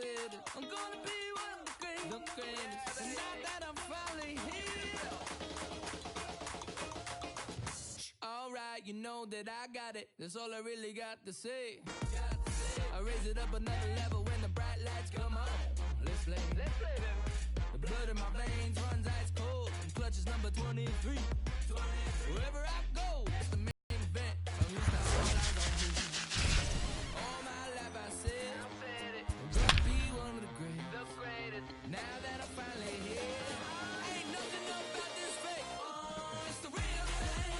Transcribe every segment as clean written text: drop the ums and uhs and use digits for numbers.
said it. I'm gonna be one of the greatest. And now that I'm finally here. Alright, you know that I got it. That's all I really got to say. I raise it up another level when the bright lights come on. Let's play. The blood in my veins runs ice cold. Clutch is number 23. Wherever I go, it's the main event. So here's not all I gon' do. All my life I said it. I'm gonna be one of the greatest. Now that I'm finally here, ain't nothing about this fake. It's the real thing.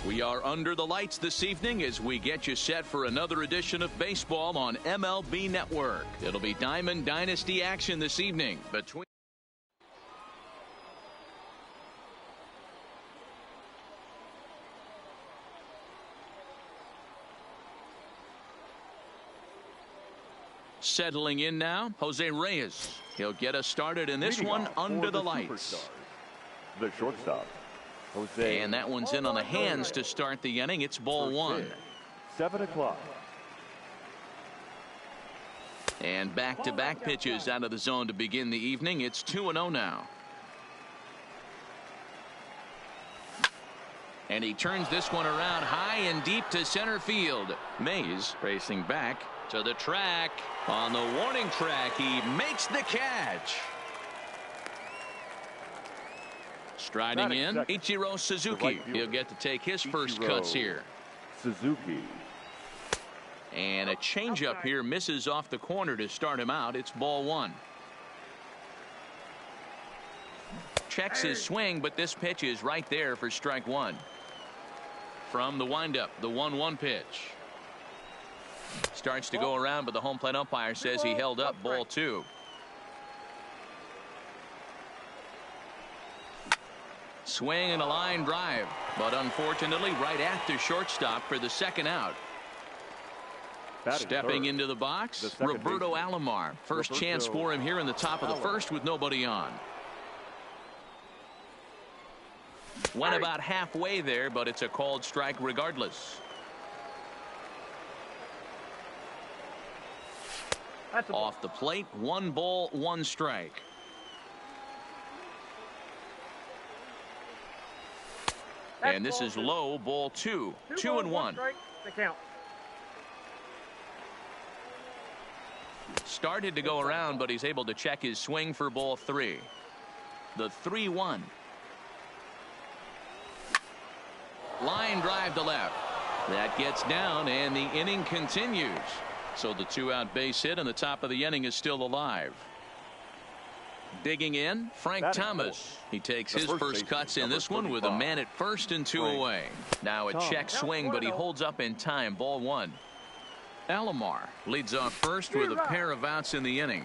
We are under the lights this evening as we get you set for another edition of baseball on MLB Network. It'll be Diamond Dynasty action this evening between settling in now, Jose Reyes. He'll get us started in this one under the lights. The shortstop, Jose. And that one's in on the hands to start the inning. It's ball one. 7 o'clock. And back-to-back pitches out of the zone to begin the evening. It's 2-0 now. And he turns this one around high and deep to center field. Mays racing back to the track. On the warning track, he makes the catch. Striding in, Ichiro Suzuki. He'll get to take his first cuts here. Suzuki. And a changeup here misses off the corner to start him out. It's ball one. Checks his swing, but this pitch is right there for strike one. From the windup, the 1-1 pitch. Starts to go around, but the home plate umpire says he held up ball two. Swing and a line drive, but unfortunately right at the shortstop for the second out. Stepping into the box, Roberto Alomar. First chance for him here in the top of the first with nobody on. Went about halfway there, but it's a called strike regardless. Off the plate, 1 ball, 1 strike. And this is low, ball 2. 2-1. Started to go around, but he's able to check his swing for ball 3. The 3-1. Line drive to left. That gets down, and the inning continues. So the 2-out base hit, and the top of the inning is still alive. Digging in, Frank Thomas. He takes his first cuts in this one with a man at first and 2 away. Now a check swing, but he holds up in time. Ball 1. Alomar leads off first with a pair of outs in the inning.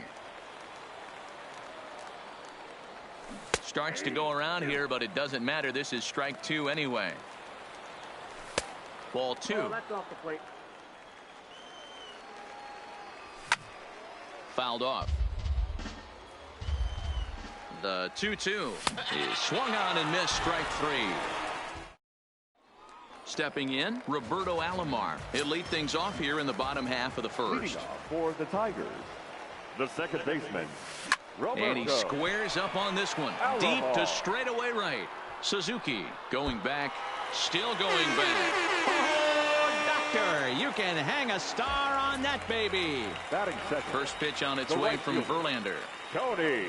Starts to go around here, but it doesn't matter. This is strike 2 anyway. Ball 2. That's off the plate. Fouled off. The 2-2 is swung on and missed. Strike 3. Stepping in, Roberto Alomar. He'll lead things off here in the bottom half of the first. For the Tigers, the second baseman, Roberto. And he squares up on this one. Deep to straightaway right. Suzuki going back, still going back. Oh, Doctor, you can hang a star on that baby. Batting second. First pitch on its way from Verlander. Tony.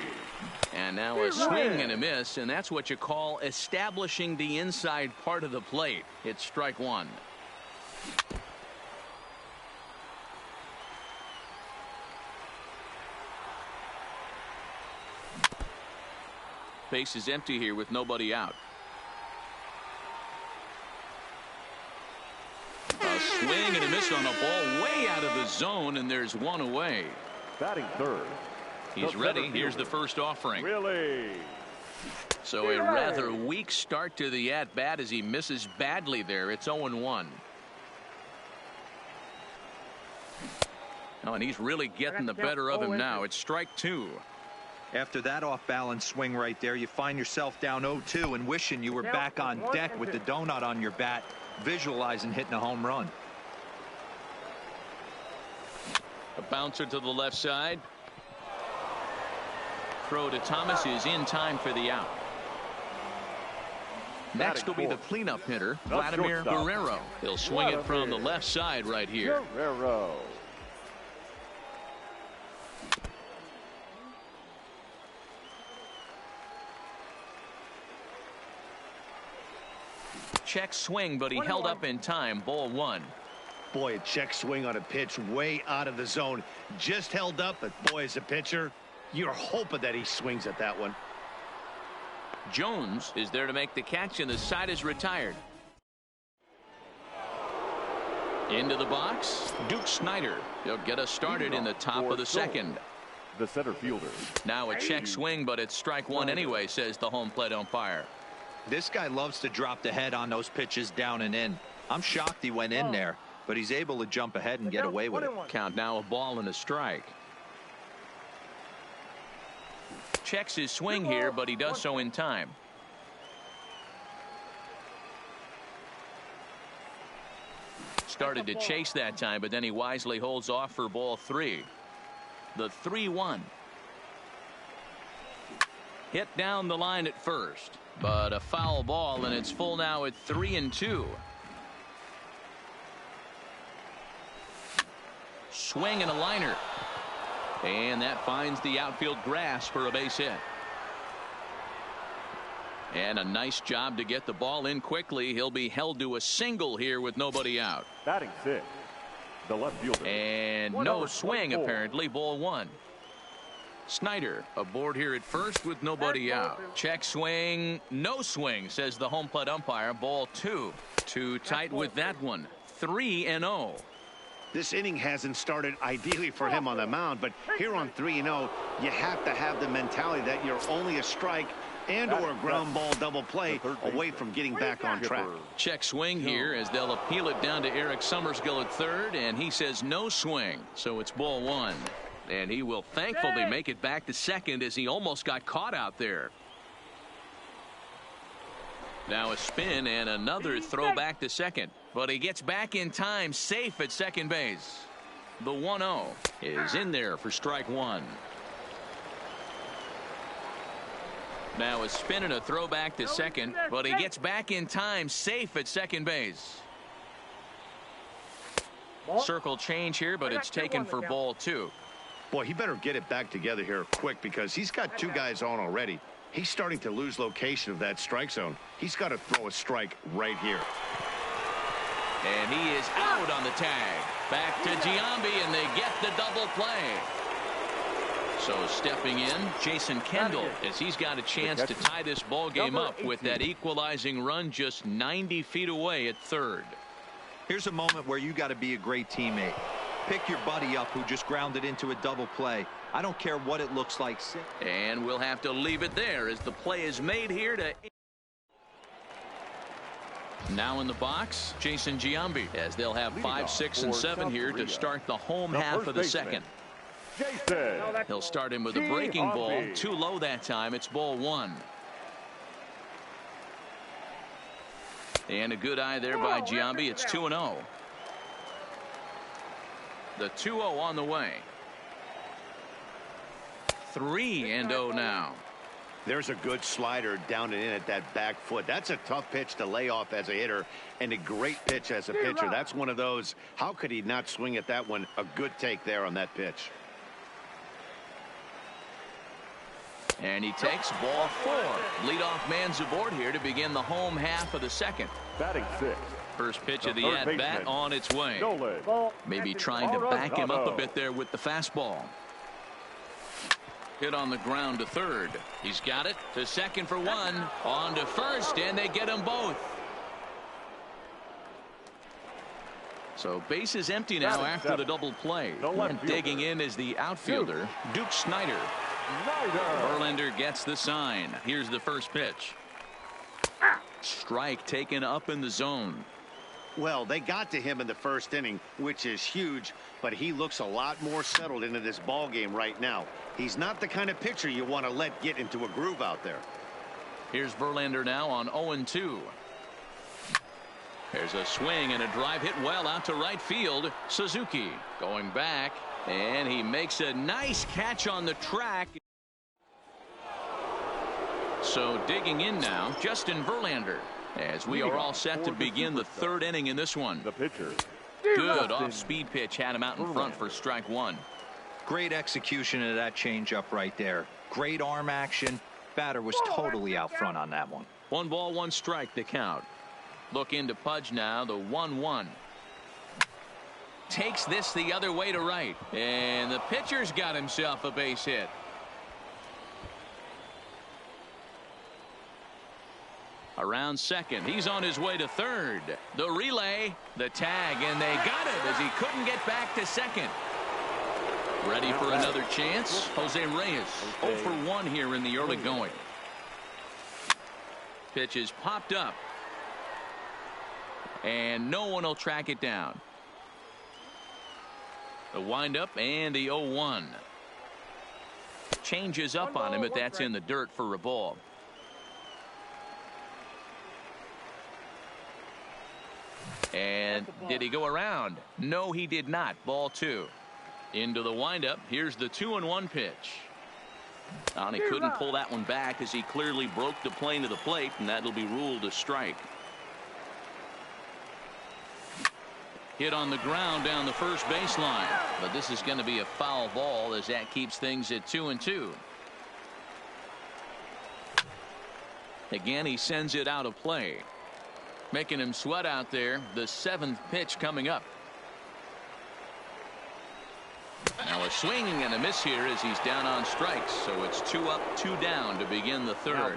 And now a swing and a miss, and that's what you call establishing the inside part of the plate. It's strike 1. Base is empty here with nobody out. A swing and a miss on a ball way out of the zone, and there's one away. Batting third. He's ready. Here's the first offering. Really? So a rather weak start to the at-bat as he misses badly there. It's 0-1. Oh, and he's really getting the better of him now. It's strike two. After that off-balance swing right there, you find yourself down 0-2 and wishing you were back on deck with the donut on your bat, visualizing hitting a home run. A bouncer to the left side. Throw to Thomas is in time for the out. Next will be the cleanup hitter, Vladimir Guerrero. He'll swing it from the left side right here. Guerrero. Check swing, but he held up in time. Ball one. Boy, a check swing on a pitch way out of the zone. Just held up, but boy, as a pitcher, you're hoping that he swings at that one. Jones is there to make the catch, and the side is retired. Into the box, Duke Snider. He'll get us started in the top of the second. The center fielder. Now a check swing, but it's strike one anyway, says the home plate umpire. This guy loves to drop the head on those pitches down and in. I'm shocked he went in there, but he's able to jump ahead and get away with it. Count now, a ball and a strike. Checks his swing here, but he does so in time. Started to chase that time, but then he wisely holds off for ball three. The 3-1. Hit down the line at first, but a foul ball, and it's full now at 3-2. Swing and a liner. And that finds the outfield grass for a base hit. And a nice job to get the ball in quickly. He'll be held to a single here with nobody out. Batting sixth, the left fielder. And no swing, apparently. Ball one. Snider aboard here at first with nobody out. Check swing, no swing, says the home plate umpire. Ball two. Too tight with that one. 3-0. This inning hasn't started ideally for him on the mound, but here on 3-0, you have to have the mentality that you're only a strike and or a ground ball double play away from getting back on track. Check swing here as they'll appeal it down to Eric Summersgill at third, and he says no swing, so it's ball one. And he will thankfully make it back to second as he almost got caught out there. Now a spin and another throw back to second. But he gets back in time, safe at second base. The 1-0 is in there for strike one. Now a spin and a throw back to second, but he gets back in time, safe at second base. Circle change here, but it's taken for ball two. Boy, he better get it back together here quick because he's got two guys on already. He's starting to lose location of that strike zone. He's got to throw a strike right here. And he is out on the tag. Back to Giambi, and they get the double play. So stepping in, Jason Kendall, as he's got a chance to tie this ball game up with that equalizing run just 90 feet away at third. Here's a moment where you got to be a great teammate. Pick your buddy up who just grounded into a double play. I don't care what it looks like. And we'll have to leave it there as the play is made here to... Now in the box, Jason Giambi, as they'll have 5, 6, and 7 here to start the home half of the second. Jason. He'll start him with a breaking ball. Too low that time. It's ball one. And a good eye there by Giambi. It's 2-0. The 2-0 on the way. 3-0 now. There's a good slider down and in at that back foot. That's a tough pitch to lay off as a hitter and a great pitch as a pitcher. That's one of those. How could he not swing at that one? A good take there on that pitch. And he takes ball four. Leadoff man's aboard here to begin the home half of the second. Batting sixth. First pitch of the at-bat on its way. Maybe trying to back him up a bit there with the fastball. Hit on the ground to third. He's got it to second for one. On to first, and they get them both. So base is empty now after the double play. And digging in is the outfielder, Duke Snider. Verlander gets the sign. Here's the first pitch. Strike taken up in the zone. Well, they got to him in the first inning, which is huge, but he looks a lot more settled into this ball game right now. He's not the kind of pitcher you want to let get into a groove out there. Here's Verlander now on 0-2. There's a swing and a drive hit well out to right field. Suzuki going back, and he makes a nice catch on the track. So digging in now, Justin Verlander, as we are all set to begin the third inning in this one. The pitcher. Good off-speed pitch had him out in front for strike one. Great execution of that changeup right there. Great arm action. Batter was totally out front on that one. 1 ball, 1 strike to count. Look into Pudge now, the 1-1. Takes this the other way to right, and the pitcher's got himself a base hit. Around second, he's on his way to third. The relay, the tag, and they got it as he couldn't get back to second. Ready for another chance? Jose Reyes 0 for 1 here in the early going. Pitch is popped up, and no one will track it down. The windup and the 0-1. Changes up on him, but that's in the dirt for a ball. And did he go around? No, he did not. Ball 2. Into the windup. Here's the 2-1 pitch. And he couldn't pull that one back as he clearly broke the plane to the plate, and that'll be ruled a strike. Hit on the ground down the first baseline, but this is going to be a foul ball as that keeps things at 2-2. Again, he sends it out of play, making him sweat out there. The 7th pitch coming up. Now a swing and a miss here as he's down on strikes, so it's 2 up, 2 down to begin the third.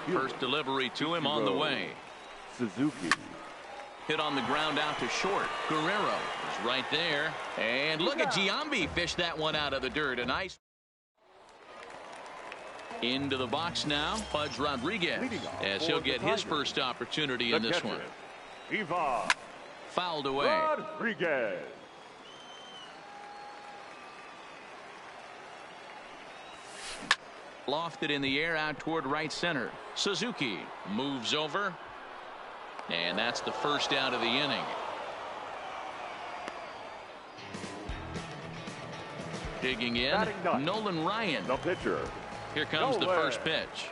First delivery to him on the way. Suzuki. Hit on the ground out to short. Guerrero is right there, and look at Giambi fish that one out of the dirt. A nice into the box now. Pudge Rodriguez as he'll get his first opportunity in this one. Fouled away. Rodriguez. Lofted in the air out toward right center. Suzuki moves over, and that's the first out of the inning. Digging in, Nolan Ryan. The pitcher. Here comes the first pitch.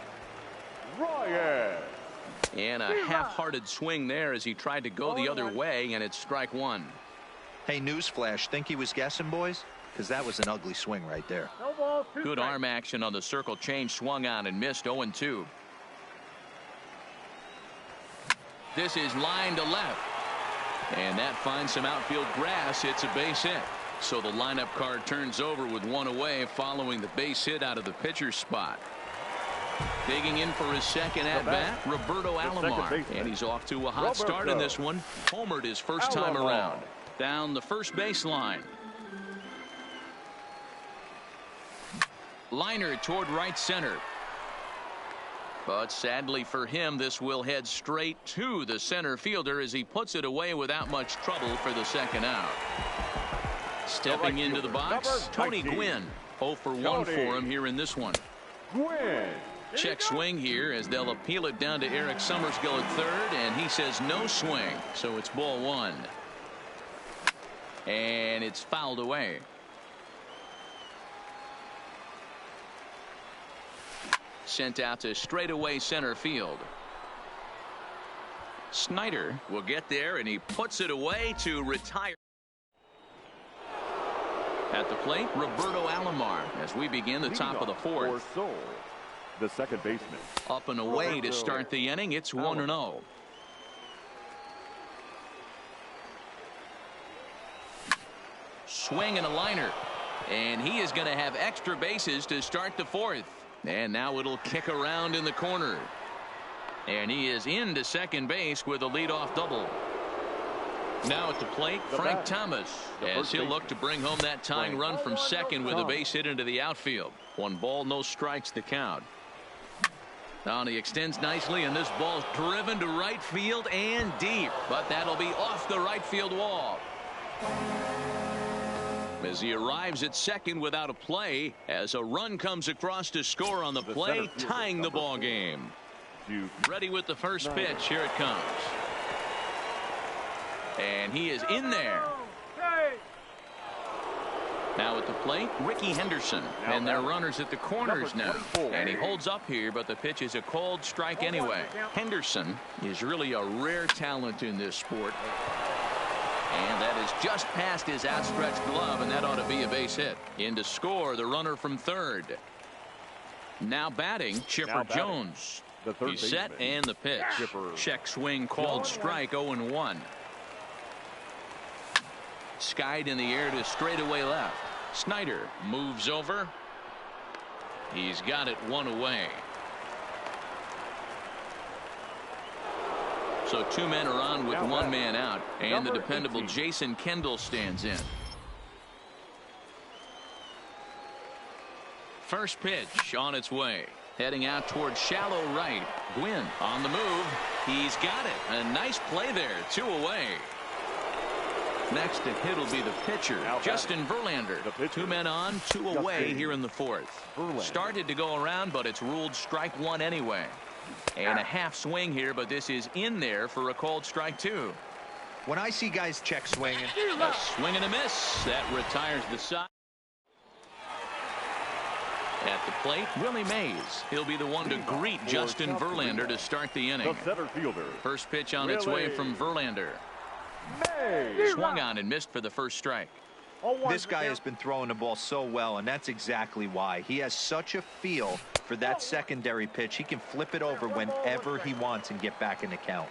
Ryan. And a half-hearted swing there as he tried to go the other way, and it's strike one. Hey, newsflash, think he was guessing, boys? Because that was an ugly swing right there. Good arm action on the circle change, swung on and missed. 0-2. This is line to left, and that finds some outfield grass. It's a base hit, so the lineup card turns over with one away following the base hit out of the pitcher's spot. Digging in for his second at bat, Roberto Alomar, and he's off to a hot start in this one. Homered his first time around. Down the first baseline. Liner toward right center. But sadly for him, this will head straight to the center fielder as he puts it away without much trouble for the second out. Stepping into the box, Tony Gwynn. 0 for 1 for him here in this one. Check swing here as they'll appeal it down to Eric Summersgill at third, and he says no swing, so it's ball 1. And it's fouled away. Sent out to straightaway center field. Snyder will get there, and he puts it away to retire. At the plate, Roberto Alomar as we begin the top of the fourth. The second baseman. Up and away to start the inning. It's 1-0. Swing and a liner, and he is going to have extra bases to start the fourth. And now it'll kick around in the corner. And he is into second base with a leadoff double. Now at the plate, Frank Thomas, as he'll look to bring home that tying run from second with a base hit into the outfield. 1 ball, no strikes to count. Now he extends nicely, and this ball's driven to right field and deep, but that'll be off the right field wall. As he arrives at second without a play, as a run comes across to score on the play, tying the ball game. Ready with the first pitch. Here it comes. And he is in there. Now at the plate, Ricky Henderson. And their runners at the corners now. And he holds up here, but the pitch is a called strike anyway. Henderson is really a rare talent in this sport. And that is just past his outstretched glove, and that ought to be a base hit. In to score, the runner from third. Now batting, Chipper Jones. He's set, and the pitch. Check swing called strike, 0-1. Skied in the air to straightaway left. Snyder moves over. He's got it one away. So two men are on with one man out, and the dependable Jason Kendall stands in. First pitch on its way. Heading out towards shallow right. Gwynn on the move. He's got it. A nice play there. Two away. Next to hit will be the pitcher, Justin Verlander. Two men on, two away here in the fourth. Started to go around, but it's ruled strike one anyway. And a half swing here, but this is in there for a called strike two. When I see guys check swinging. A swing and a miss. That retires the side. At the plate, Willie Mays. He'll be the one to greet Justin Verlander to start the inning. First pitch on its way from Verlander. Swung on and missed for the first strike. This guy has been throwing the ball so well, and that's exactly why. He has such a feel for that secondary pitch. He can flip it over whenever he wants and get back in the count.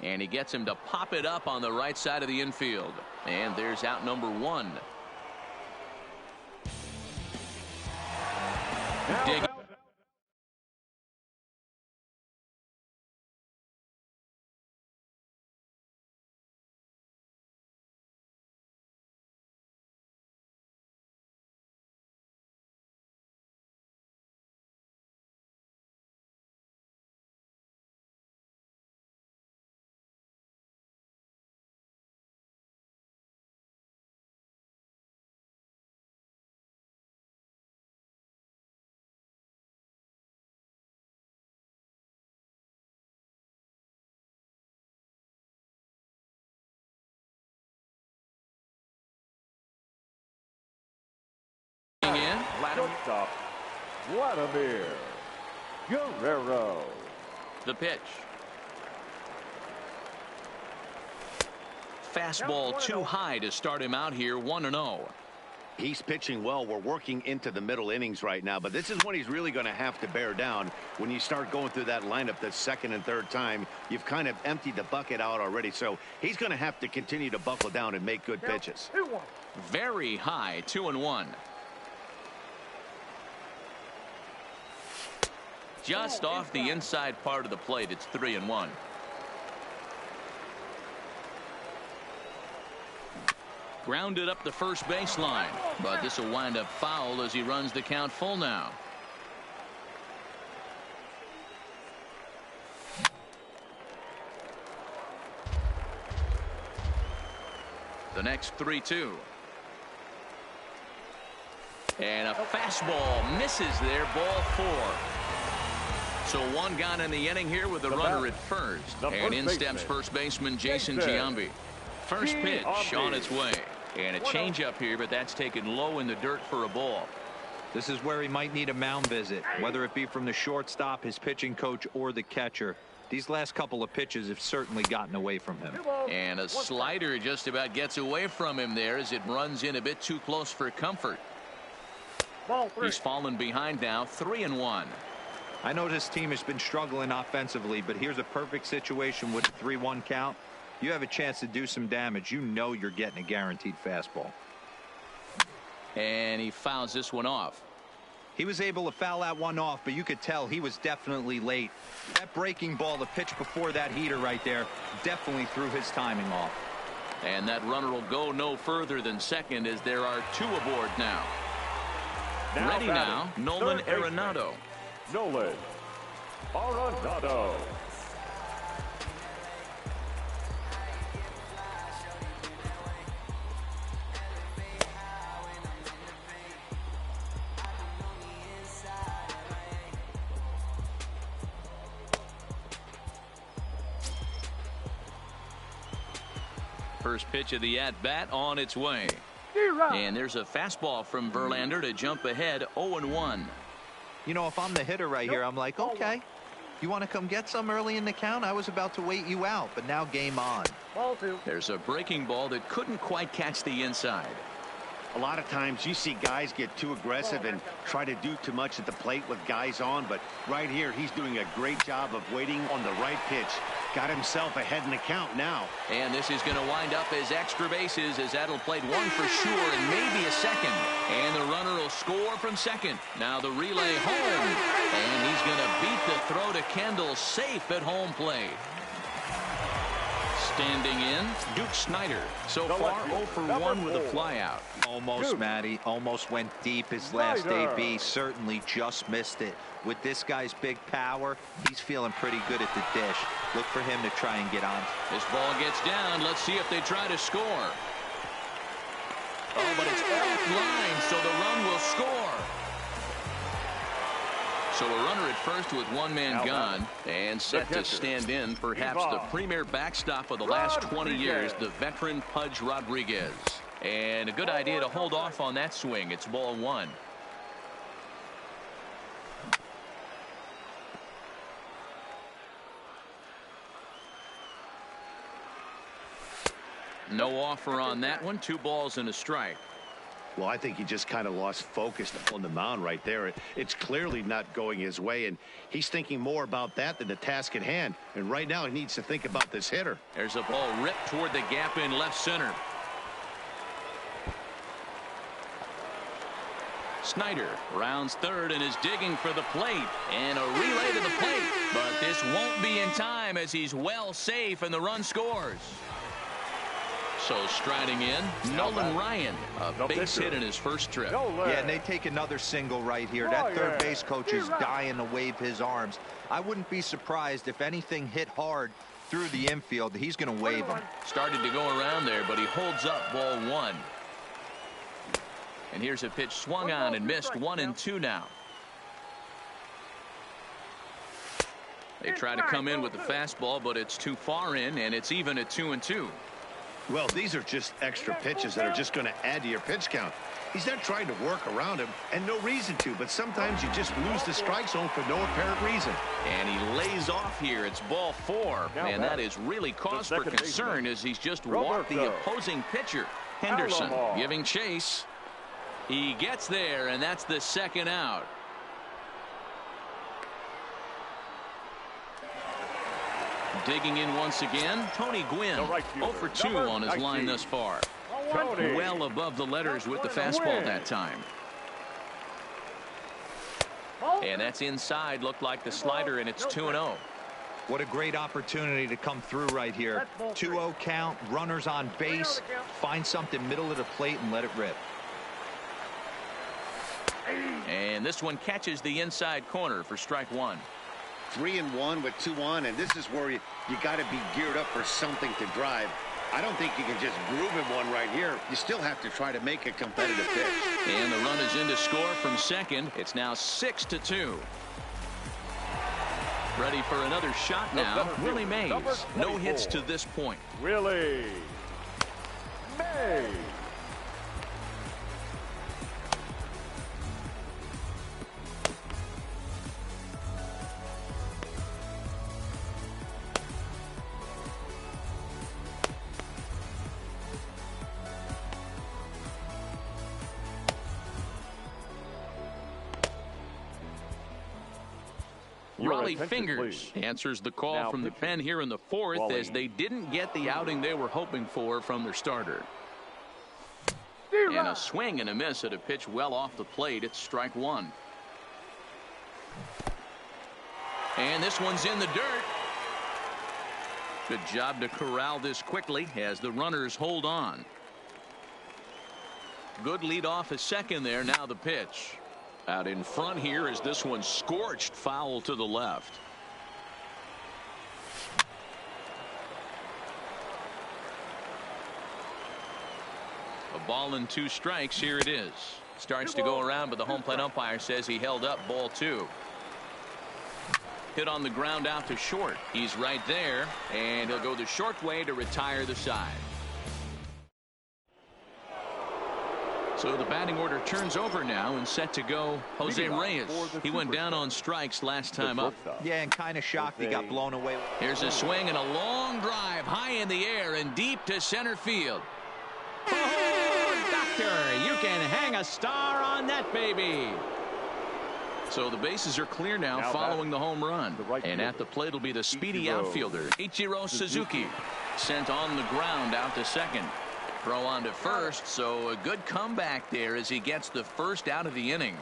And he gets him to pop it up on the right side of the infield. And there's out number one. Dig. Shortstop, Vladimir Guerrero. The pitch. Fastball too high to start him out here, 1-0. He's pitching well. We're working into the middle innings right now, but this is when he's really going to have to bear down. When you start going through that lineup the second and third time, you've kind of emptied the bucket out already, so he's going to have to continue to buckle down and make good pitches. Very high, 2-1. Just off the inside part of the plate, it's 3-1. Grounded up the first baseline, but this will wind up foul as he runs the count full now. The next 3-2. And a fastball misses there, ball four. So one gone in the inning here with the runner at first. And in steps first baseman Jason Giambi. First pitch on its way. And a changeup here, but that's taken low in the dirt for a ball. This is where he might need a mound visit, whether it be from the shortstop, his pitching coach, or the catcher. These last couple of pitches have certainly gotten away from him. And a slider just about gets away from him there as it runs in a bit too close for comfort. He's fallen behind now, 3-1. I know this team has been struggling offensively, but here's a perfect situation with a 3-1 count. You have a chance to do some damage. You know you're getting a guaranteed fastball. And he fouls this one off. He was able to foul that one off, but you could tell he was definitely late. That breaking ball, the pitch before that heater right there, definitely threw his timing off. And that runner will go no further than second as there are two aboard now. Ready now, Nolan Arenado. Nolan Arenado. First pitch of the at-bat on its way. And there's a fastball from Verlander to jump ahead 0-1. You know, if I'm the hitter right here, I'm like, okay, you want to come get some early in the count? I was about to wait you out, but now game on. There's a breaking ball that couldn't quite catch the inside. A lot of times you see guys get too aggressive and try to do too much at the plate with guys on, but right here he's doing a great job of waiting on the right pitch. Got himself ahead in the count now. And this is going to wind up as extra bases, as that'll play one for sure and maybe a second. And the runner will score from second. Now the relay home. And he's going to beat the throw to Kendall, safe at home plate. Standing in, Duke Snider. So far 0 for 1 with a flyout. Almost, Matty. Almost went deep his last AB. Certainly just missed it. With this guy's big power, he's feeling pretty good at the dish. Look for him to try and get on. This ball gets down. Let's see if they try to score. Oh, but it's offline, so the run will score. So a runner at first with one man gone and set to stand in perhaps the premier backstop of the last 20 years, the veteran Pudge Rodriguez. And a good idea to hold off on that swing. It's ball one. No offer on that one. 2 balls and a strike. Well, I think he just kind of lost focus on the mound right there. It's clearly not going his way, and he's thinking more about that than the task at hand. And right now he needs to think about this hitter. There's a ball ripped toward the gap in left center. Snider rounds third and is digging for the plate, and a relay to the plate, but this won't be in time as he's well safe and the run scores. So striding in, Nolan Ryan, a base hit in his first trip. Yeah, and they take another single right here. That third base coach is dying to wave his arms. I wouldn't be surprised if anything hit hard through the infield. He's going to wave him. Started to go around there, but he holds up ball one. And here's a pitch swung on and missed. 1-2 now. They try to come in with the fastball, but it's too far in, and it's even at 2-2. Well, these are just extra pitches that are just going to add to your pitch count. He's not trying to work around him, and no reason to, but sometimes you just lose the strike zone for no apparent reason. And he lays off here. It's ball 4, and that is really cause for concern as he's just walked the opposing pitcher. Henderson giving chase. He gets there, and that's the second out. Digging in once again, Tony Gwynn, 0 for 2 on his line thus far. Well above the letters with the fastball that time. And that's inside, looked like the slider, and it's 2-0. What a great opportunity to come through right here. 2-0 count, runners on base, find something middle of the plate and let it rip. And this one catches the inside corner for strike one. 3-1 with 2 on, and this is where you got to be geared up for something to drive. I don't think you can just groove him one right here. You still have to try to make a competitive pitch. And the run is in to score from second. It's now 6-2. Ready for another shot now. Willie Mays. No hits to this point. Willie Mays. Rolly Fingers answers the call from the pen here in the 4th as they didn't get the outing they were hoping for from their starter. And a swing and a miss at a pitch well off the plate. It's strike one. And this one's in the dirt. Good job to corral this quickly as the runners hold on. Good lead off a second there. Now the pitch. Out in front here is this one scorched foul to the left. A ball and 2 strikes. Here it is. Starts to go around, but the home plate umpire says he held up. Ball 2. Hit on the ground out to short. He's right there, and he'll go the short way to retire the side. So the batting order turns over now and set to go Jose Reyes. He went down on strikes last time up. Yeah, and kind of shocked he got blown away. Here's a swing and a long drive high in the air and deep to center field. Oh, doctor, you can hang a star on that baby. So the bases are clear now following the home run. And at the plate will be the speedy outfielder, Ichiro Suzuki. Sent on the ground out to second. Throw on to first, so a good comeback there as he gets the first out of the inning.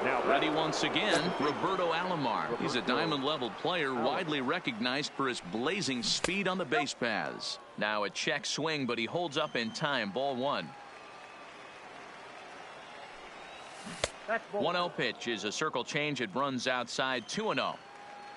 Now Ready once again, Roberto Alomar. He's a diamond-level player, widely recognized for his blazing speed on the base paths. Now a check swing, but he holds up in time. Ball 1. 1-0 pitch is a circle change. It runs outside. 2-0.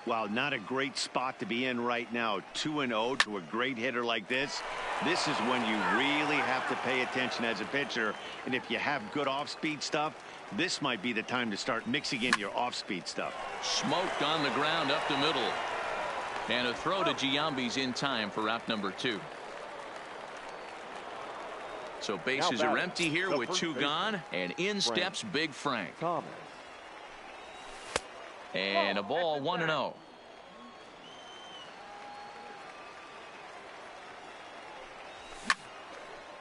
Well, not a great spot to be in right now. 2-0 to a great hitter like this. This is when you really have to pay attention as a pitcher. And if you have good off-speed stuff, this might be the time to start mixing in your off-speed stuff. Smoked on the ground up the middle. And a throw to Giambi's in time for out number 2. So bases are empty here with 2 gone. And in steps Big Frank. And a ball 1-0.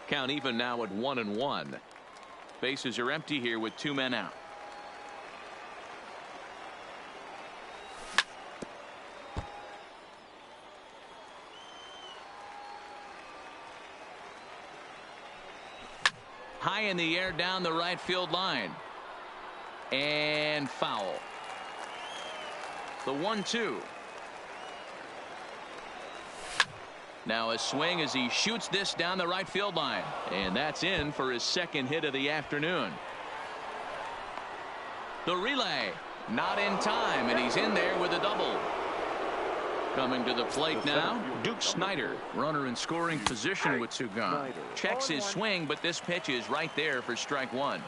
Count even now at 1-1. Bases are empty here with 2 men out. High in the air down the right field line. And foul. The 1-2. Now a swing as he shoots this down the right field line. And that's in for his second hit of the afternoon. The relay. Not in time, and he's in there with a double. Coming to the plate now, Duke Snider. Runner in scoring position with 2 gone. Checks his swing, but this pitch is right there for strike 1.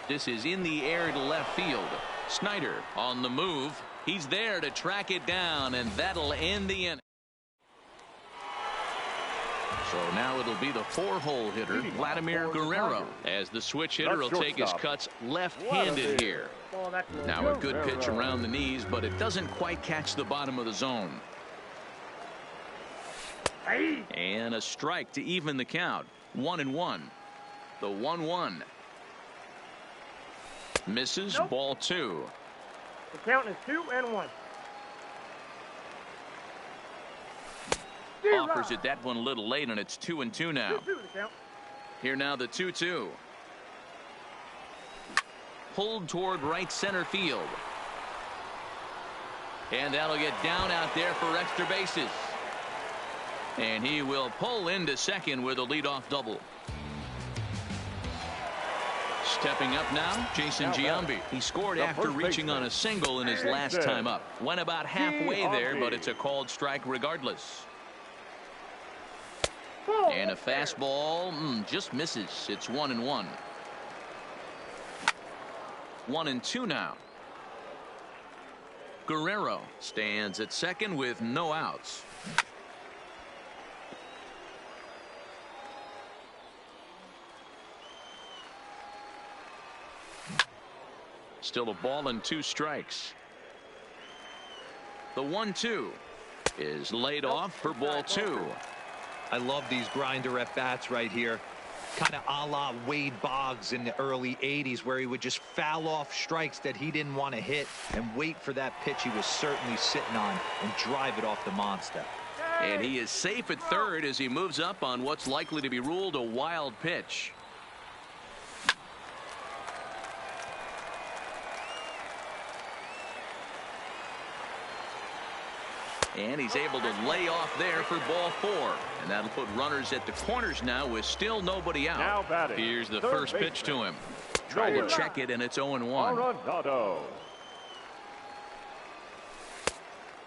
This is in the air to left field. Snider on the move. He's there to track it down, and that'll end the inning. So now it'll be the 4-hole hitter, Vladimir Guerrero, as the switch hitter will take his cuts left-handed here. Now a good pitch around the knees, but it doesn't quite catch the bottom of the zone. And a strike to even the count. 1-1. The 1-1. Misses. Ball 2. The count is 2-1. Offers it that one a little late, and it's 2-2 now. Here now the 2-2. Pulled toward right center field. And that'll get down out there for extra bases. And he will pull into second with a leadoff double. Stepping up now, Jason Giambi. He scored after reaching on a single in his last time up. Went about halfway there, but it's a called strike regardless. And a fastball just misses. It's 1-1. 1-2 now. Guerrero stands at second with no outs. Still a ball and 2 strikes. The 1-2 is laid off for ball 2. I love these grinder at bats right here. Kind of a la Wade Boggs in the early 80s, where he would just foul off strikes that he didn't want to hit and wait for that pitch he was certainly sitting on and drive it off the monster. And he is safe at third as he moves up on what's likely to be ruled a wild pitch. And he's able to lay off there for ball 4. And that'll put runners at the corners now with still nobody out. Now batting, Here's the first pitch to him. Try to check it, and it's 0-1.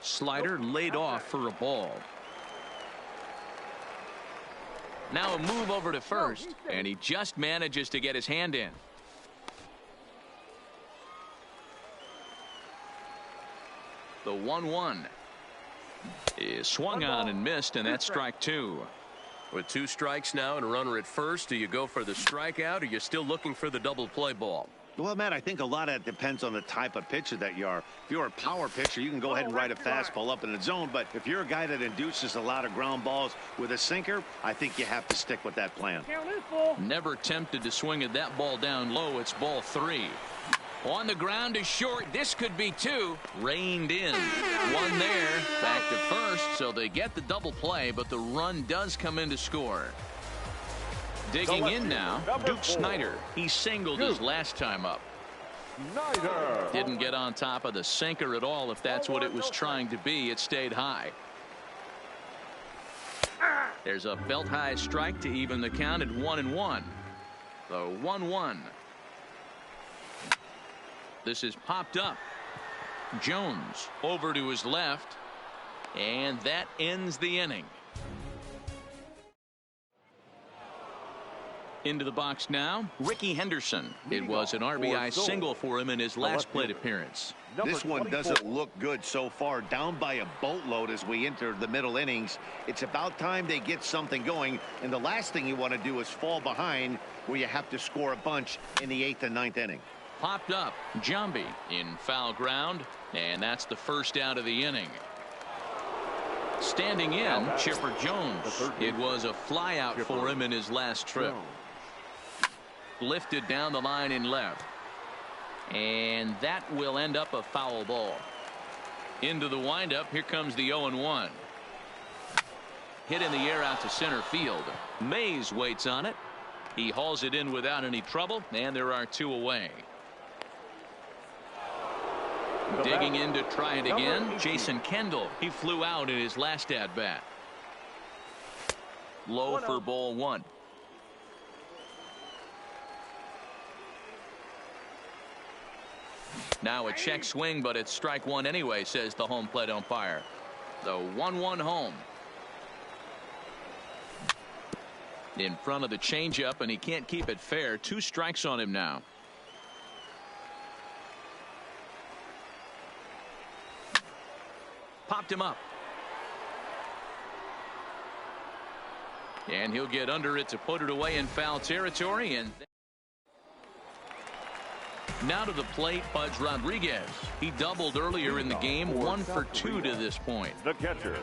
Slider laid off for a ball. Now a move over to first, and he just manages to get his hand in. The 1-1 is swung on and missed, and that's strike two. With 2 strikes now and a runner at first, do you go for the strikeout, or are you still looking for the double play ball? Well, Matt, I think a lot of it depends on the type of pitcher that you are. If you're a power pitcher, you can go ahead and ride a fastball up in the zone. But if you're a guy that induces a lot of ground balls with a sinker, I think you have to stick with that plan. Never tempted to swing at that ball down low. It's ball 3. On the ground is short. This could be 2. Reined in. 1 there. Back to first. So they get the double play, but the run does come in to score. Digging in now, Duke Snider. He singled his last time up. Didn't get on top of the sinker at all. If that's what it was trying to be, it stayed high. There's a belt high strike to even the count at 1-1. The 1-1. This is popped up. Jones over to his left, and that ends the inning. Into the box now, Ricky Henderson. It was an RBI single for him in his last plate appearance. This one doesn't look good so far. Down by a boatload as we enter the middle innings. It's about time they get something going, and the last thing you want to do is fall behind where you have to score a bunch in the 8th and 9th inning. Popped up, Jambi in foul ground, and that's the first out of the inning. Standing in, Chipper Jones. It was a fly out for him in his last trip. Lifted down the line in left, and that will end up a foul ball. Into the windup. Here comes the 0-1. Hit in the air out to center field. Mays waits on it. He hauls it in without any trouble, and there are 2 away. Digging in to try it again, Jason Kendall. He flew out in his last at bat. Low for ball 1. Now a check swing, but it's strike 1 anyway, says the home plate umpire. The 1-1 home. In front of the changeup, and he can't keep it fair. 2 strikes on him now. Popped him up. And he'll get under it to put it away in foul territory. And now to the plate, Pudge Rodriguez. He doubled earlier in the game, 1 for 2 to this point. The catcher,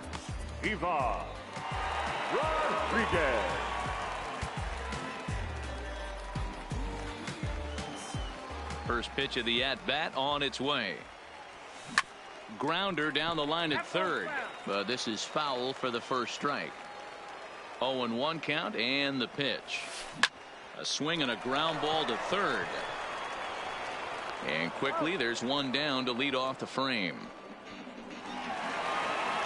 Ivan Rodriguez. First pitch of the at-bat on its way. Grounder down the line at third, but this is foul for the first strike. 0-1 count, and the pitch. A swing and a ground ball to third. And quickly there's 1 down to lead off the frame.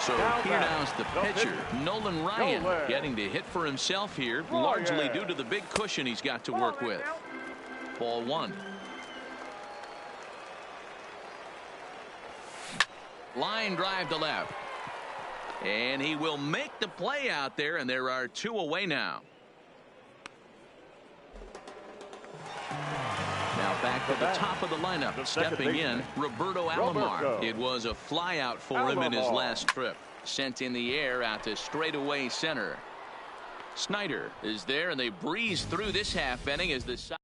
So here now's the pitcher, Nolan Ryan, getting to hit for himself here, largely due to the big cushion he's got to work with. Ball 1. Line drive to left. And he will make the play out there, and there are 2 away now. Now back to the top of the lineup. Stepping in, Roberto Alomar. It was a flyout for him in his last trip. Sent in the air out to straightaway center. Snider is there, and they breeze through this half inning as the side.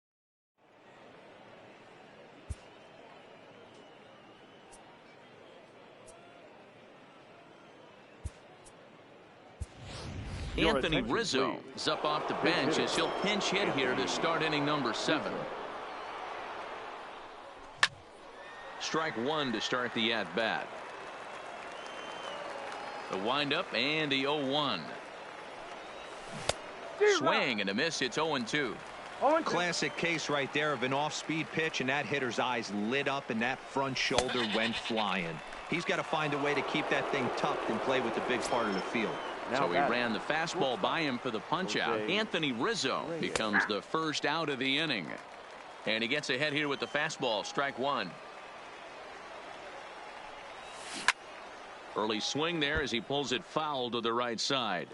Anthony Rizzo is up off the bench as he'll pinch hit here to start inning number 7. Strike 1 to start the at-bat. The windup and the 0-1. Swing and a miss. It's 0-2. Classic case right there of an off-speed pitch, and that hitter's eyes lit up and that front shoulder went flying. He's got to find a way to keep that thing tucked and play with the big part of the field. So he ran the fastball by him for the punch out. Anthony Rizzo becomes the first out of the inning. And he gets ahead here with the fastball. Strike one. Early swing there as he pulls it foul to the right side.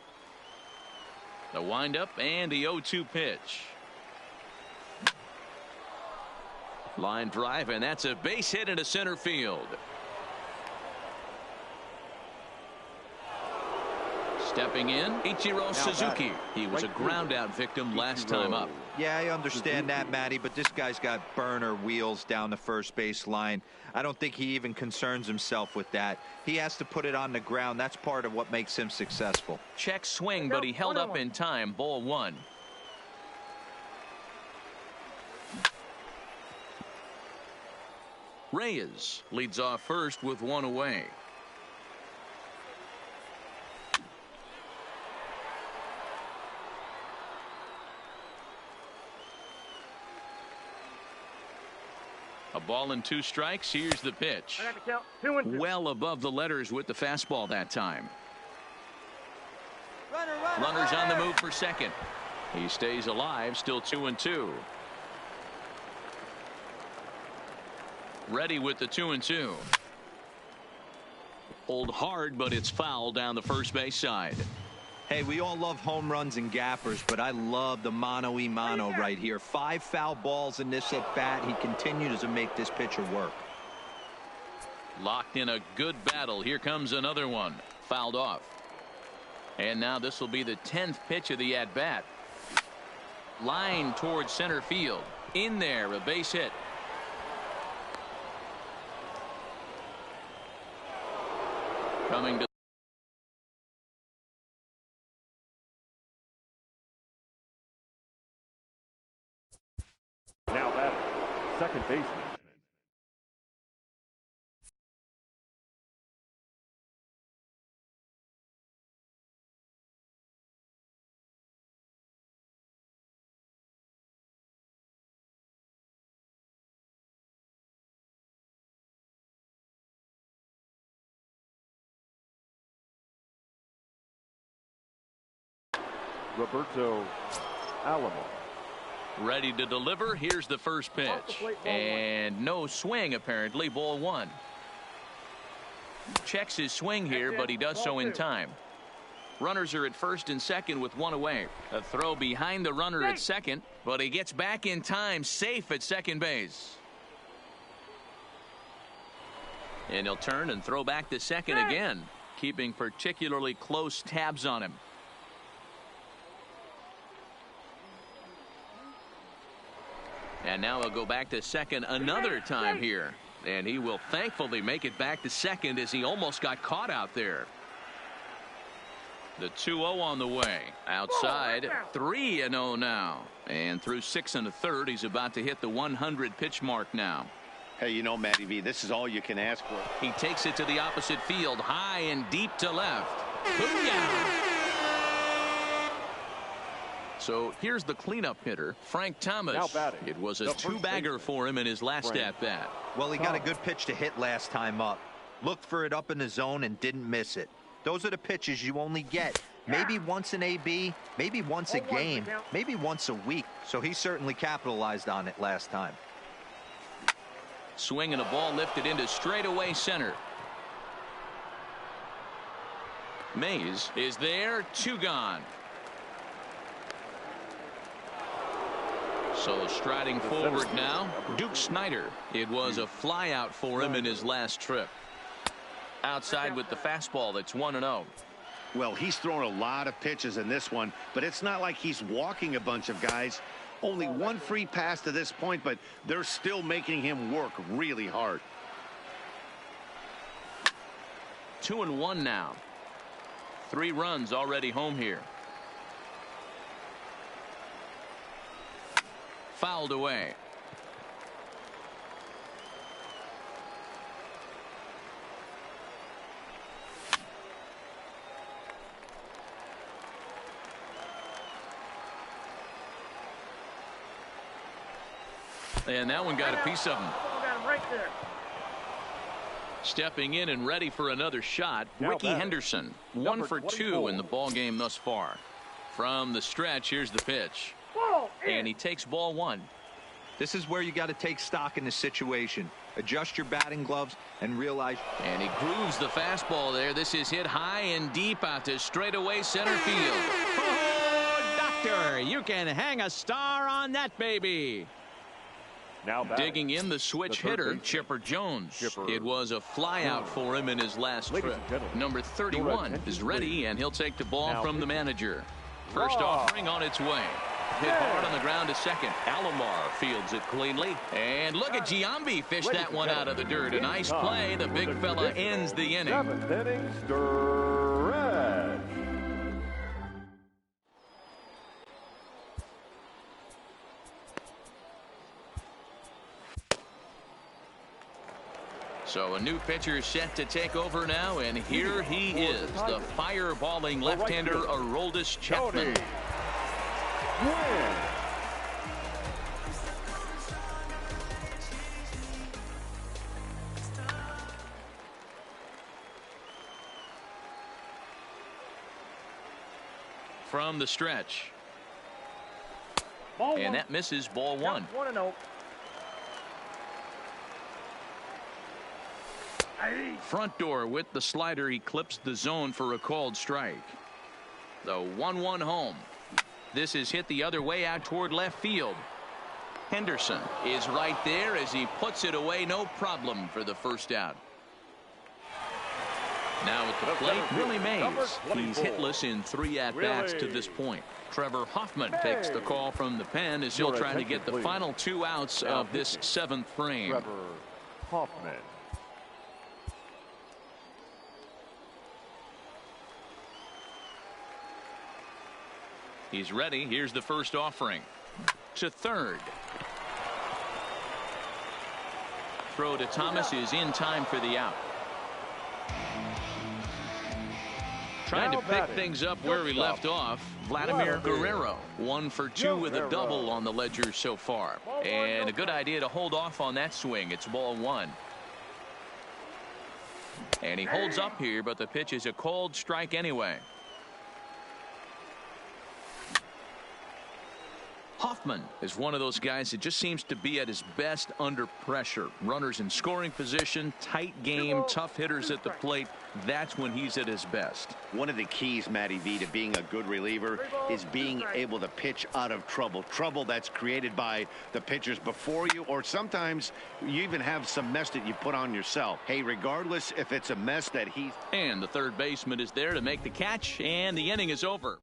The windup and the 0-2 pitch. Line drive, and that's a base hit into center field. Stepping in, Ichiro Suzuki. He was a ground out victim last time up. Yeah, I understand that, Matty, but this guy's got burner wheels down the first base line. I don't think he even concerns himself with that. He has to put it on the ground. That's part of what makes him successful. Check swing, but he held up in time. Ball one. Reyes leads off first with one away. A ball and two strikes. Here's the pitch. I got to count 2 and 2. Well above the letters with the fastball that time. Runners on the move for second. He stays alive, still 2-2. Ready with the 2-2. Pulled hard, but it's foul down the first base side. Hey, we all love home runs and gappers, but I love the mano-y-mano right here. 5 foul balls in this at bat. He continues to make this pitcher work. Locked in a good battle. Here comes another one. Fouled off. And now this will be the 10th pitch of the at bat. Line towards center field. In there, a base hit. Coming to Now batting, second baseman. Roberto Alamo. ready to deliver. Here's the first pitch. And no swing, apparently. Ball one. Checks his swing here, but he does so in time. Runners are at first and second with one away. A throw behind the runner at second, but he gets back in time, safe at second base. And he'll turn and throw back to second again, keeping particularly close tabs on him. And now he'll go back to second another time here. And he will thankfully make it back to second as he almost got caught out there. The 2-0 on the way. Outside, 3-0 now. And through 6 1/3, he's about to hit the 100 pitch mark now. Hey, you know, Matty V, this is all you can ask for. He takes it to the opposite field, high and deep to left. Booyah! So here's the cleanup hitter, Frank Thomas. It was a two-bagger for him in his last at-bat. Well, he got a good pitch to hit last time up. Looked for it up in the zone and didn't miss it. Those are the pitches you only get. Maybe once an AB, maybe once a game, maybe once a week. So he certainly capitalized on it last time. Swing and a ball lifted into straightaway center. Mays is there, 2 gone. So striding forward now, Duke Snider. It was a flyout for him in his last trip. Outside with the fastball, that's 1-0. Well, he's thrown a lot of pitches in this one, but it's not like he's walking a bunch of guys. Only one free pass to this point, but they're still making him work really hard. 2-1 now. 3 runs already home here. Fouled away. And that one got a piece of him. Right there. Stepping in and ready for another shot, Ricky Henderson. 1 for 2 in the ball game thus far. From the stretch, here's the pitch. And he takes ball 1. This is where you got to take stock in the situation. Adjust your batting gloves and realize. And he grooves the fastball there. This is hit high and deep out to straightaway center field. Oh, doctor, you can hang a star on that baby. Now digging in the switch hitter, Chipper Jones. It was a flyout for him in his last trip. Number 31 is ready, and he'll take the ball from the manager. First offering on its way. Hit hard on the ground to second. Alomar fields it cleanly. And look at Giambi fish that one out of the dirt. A nice play. The big fella ends the inning. 7th inning stretch. So a new pitcher set to take over now, and here he is, the fireballing left-hander Aroldis Chapman. From the stretch. And that misses, ball one. 1-0. Front door with the slider. He clips the zone for a called strike. The 1-1 home. This is hit the other way out toward left field. Henderson is right there as he puts it away. No problem for the first out. Now at the plate, Willie Mays. He's hitless in 3 at-bats to this point. Trevor Hoffman takes the call from the pen as he'll try to get the final 2 outs of this 7th frame. Trevor Hoffman. He's ready. Here's the first offering. To third. Throw to Thomas is in time for the out. Trying to pick things up where we left off. Vladimir Guerrero, 1 for 2 with a double on the ledger so far. And a good idea to hold off on that swing. It's ball 1. And he holds up here, but the pitch is a called strike anyway. Hoffman is one of those guys that just seems to be at his best under pressure. Runners in scoring position, tight game, tough hitters at the plate. That's when he's at his best. One of the keys, Matty V, to being a good reliever is being able to pitch out of trouble. Trouble that's created by the pitchers before you, or sometimes you even have some mess that you put on yourself. Hey, regardless if it's a mess that he's... And the third baseman is there to make the catch, and the inning is over.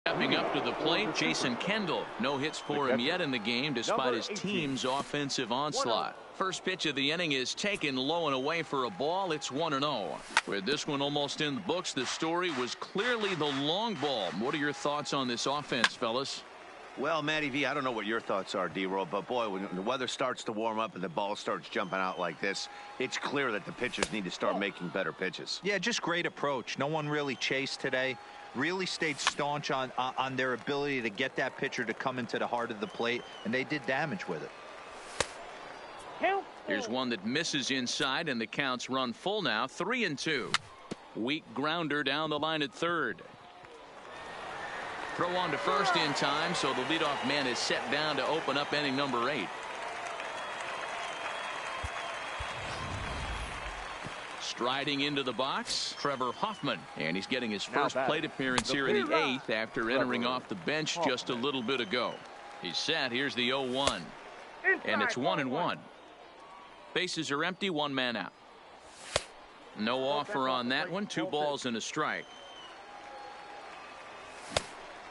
Stepping up to the plate, Jason Kendall. No hits for him yet in the game despite his team's offensive onslaught. First pitch of the inning is taken low and away for a ball. It's 1-0. With this one almost in the books, the story was clearly the long ball. What are your thoughts on this offense, fellas? Well, Matty V, I don't know what your thoughts are, D-Roll, but boy, when the weather starts to warm up and the ball starts jumping out like this, it's clear that the pitchers need to start making better pitches. Yeah, just great approach. No one really chased today. Really stayed staunch on their ability to get that pitcher to come into the heart of the plate, and they did damage with it. Here's one that misses inside, and the counts run full now. 3-2. Weak grounder down the line at third. Throw on to first in time, so the leadoff man is set down to open up inning number 8. Striding into the box, Trevor Hoffman, and he's getting his first plate appearance here in the 8th after entering off the bench just a little bit ago. He's set. Here's the 0-1, and it's 1-1. Bases are empty, 1 man out. No offer on that one. 2 balls and a strike.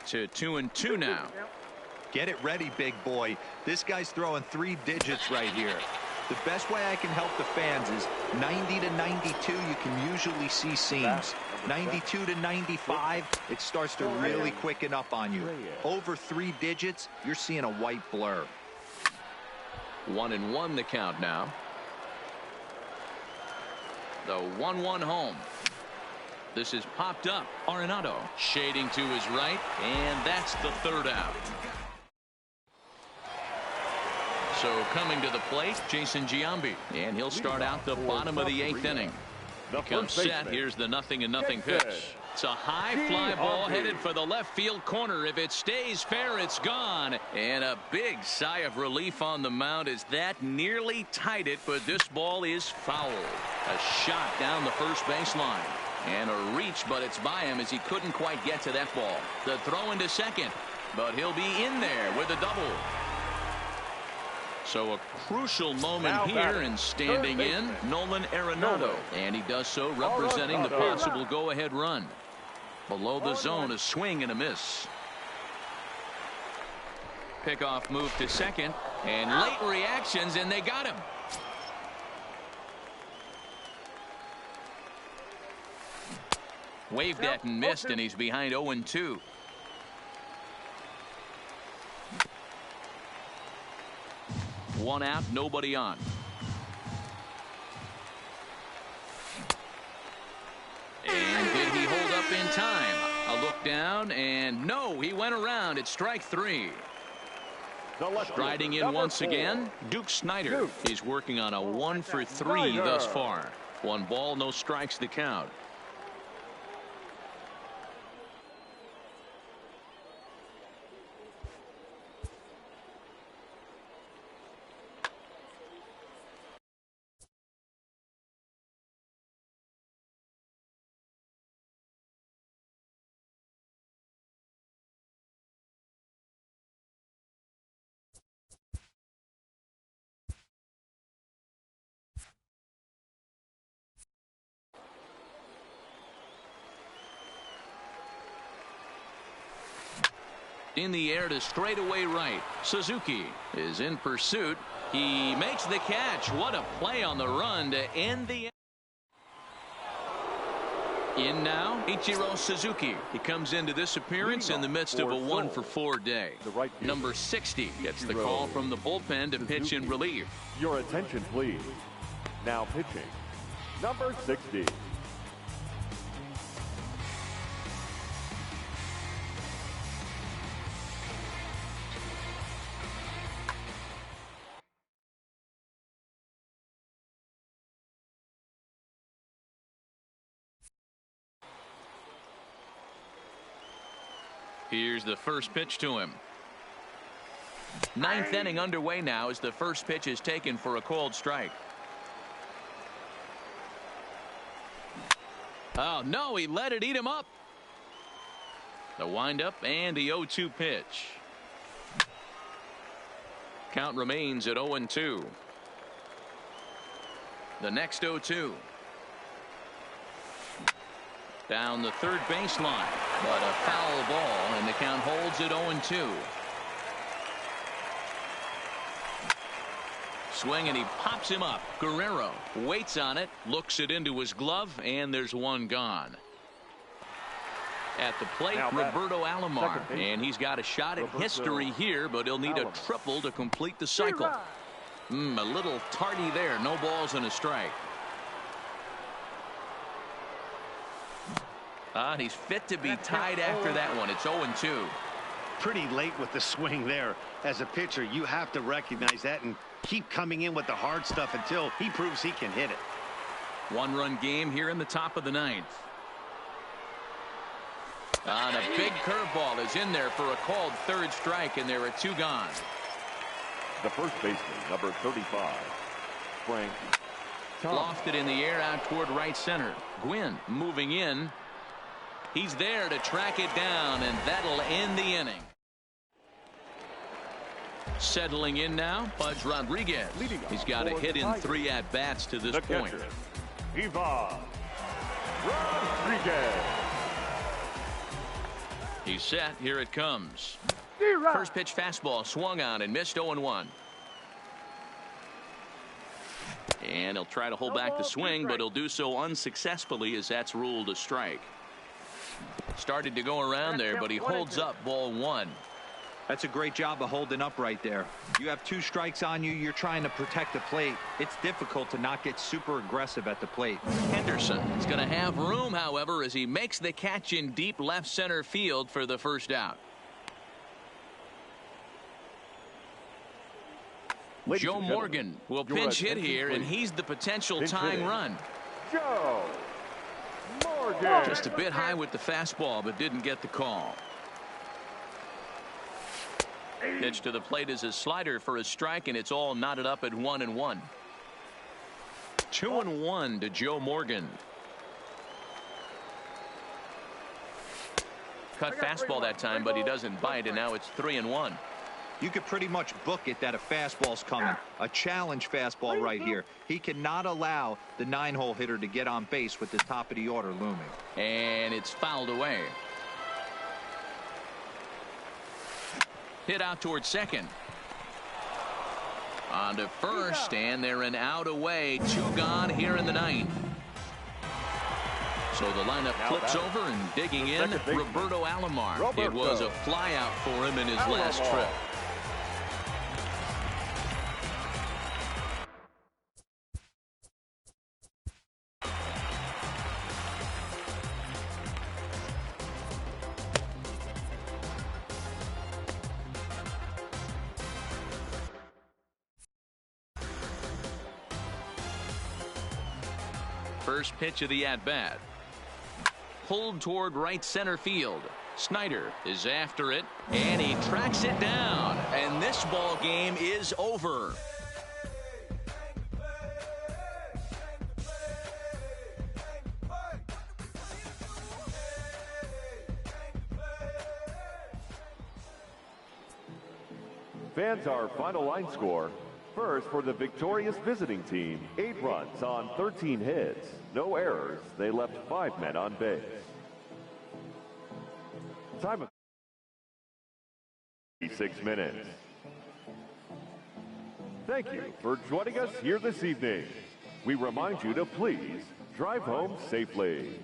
To 2-2 now. Get it ready, big boy. This guy's throwing 3 digits right here. The best way I can help the fans is 90 to 92. You can usually see seams. 92 to 95, it starts to really quicken up on you. Over 3 digits, you're seeing a white blur. 1-1 the count now. The 1-1 home. This is popped up. Arenado shading to his right, and that's the third out. So coming to the plate, Jason Giambi, and he'll start out the bottom of the 8th inning. Becomes set. Here's the 0-0 pitch. It's a high fly ball headed for the left field corner. If it stays fair, it's gone. And a big sigh of relief on the mound as that nearly tied it, but this ball is foul. A shot down the first baseline. And a reach, but it's by him as he couldn't quite get to that ball. The throw into second, but he'll be in there with a double. So a crucial moment here, and standing in, Nolan Arenado. And he does so representing the possible go-ahead run. Below the zone, a swing and a miss. Pickoff move to second, and late reactions, and they got him. Waved at and missed, and he's behind 0-2. One out, nobody on. And did he hold up in time? A look down, and no, he went around. It's strike 3. Striding in once again, Duke Snider. He's working on a 1-for-3 thus far. 1 ball, no strikes to count. In the air to straightaway right. Suzuki is in pursuit. He makes the catch. What a play on the run to end the. In now, Ichiro Suzuki. He comes into this appearance in the midst of a 1-for-4 day. Number 60 gets the call from the bullpen to pitch in relief. Your attention, please. Now pitching, number 60. Here's the first pitch to him. 9th inning underway now as the first pitch is taken for a called strike. Oh, no, he let it eat him up. The windup and the 0-2 pitch. Count remains at 0-2. The next 0-2. Down the third baseline, but a foul ball, and the count holds at 0-2. Swing, and he pops him up. Guerrero waits on it, looks it into his glove, and there's one gone. At the plate, Roberto Alomar, and he's got a shot at history here, but he'll need a triple to complete the cycle. A little tardy there. No balls and a strike. He's fit to be tied after that one. It's 0-2. Pretty late with the swing there. As a pitcher, you have to recognize that and keep coming in with the hard stuff until he proves he can hit it. 1-run game here in the top of the 9th. And a big curveball is in there for a called third strike, and there are 2 gone. The first baseman, number 35, Frank. Lofted in the air out toward right center. Gwynn moving in. He's there to track it down, and that'll end the inning. Settling in now, Pudge Rodriguez. He's got a hit in 3 at-bats to this point. Ivan Rodriguez. He's set. Here it comes. First pitch fastball swung on and missed 0-1. And he'll try to hold back the swing, but he'll do so unsuccessfully as that's ruled a strike. Started to go around there, but he holds up ball 1. That's a great job of holding up right there. You have 2 strikes on you. You're trying to protect the plate. It's difficult to not get super aggressive at the plate. Henderson is going to have room, however, as he makes the catch in deep left center field for the first out. Joe Morgan will pinch hit here, and he's the potential tying run. Joe Morgan. Just a bit high with the fastball, but didn't get the call. Pitch to the plate is a slider for a strike, and it's all knotted up at 1-1. 2-1 to Joe Morgan. Cut fastball that time, but he doesn't bite, and now it's 3-1. You could pretty much book it that a fastball's coming. A challenge fastball right here. He cannot allow the 9-hole hitter to get on base with the top of the order looming. And it's fouled away. Hit out towards second. On to first, and they're an out away. 2 gone here in the 9th. So the lineup flips over, and digging in, Roberto Alomar. It was a flyout for him in his last trip. First pitch of the at-bat. Pulled toward right center field. Snyder is after it, and he tracks it down. And this ball game is over. Fans, our final line score. First, for the victorious visiting team, 8 runs on 13 hits. No errors. They left 5 men on base. Time of 6 minutes. Thank you for joining us here this evening. We remind you to please drive home safely.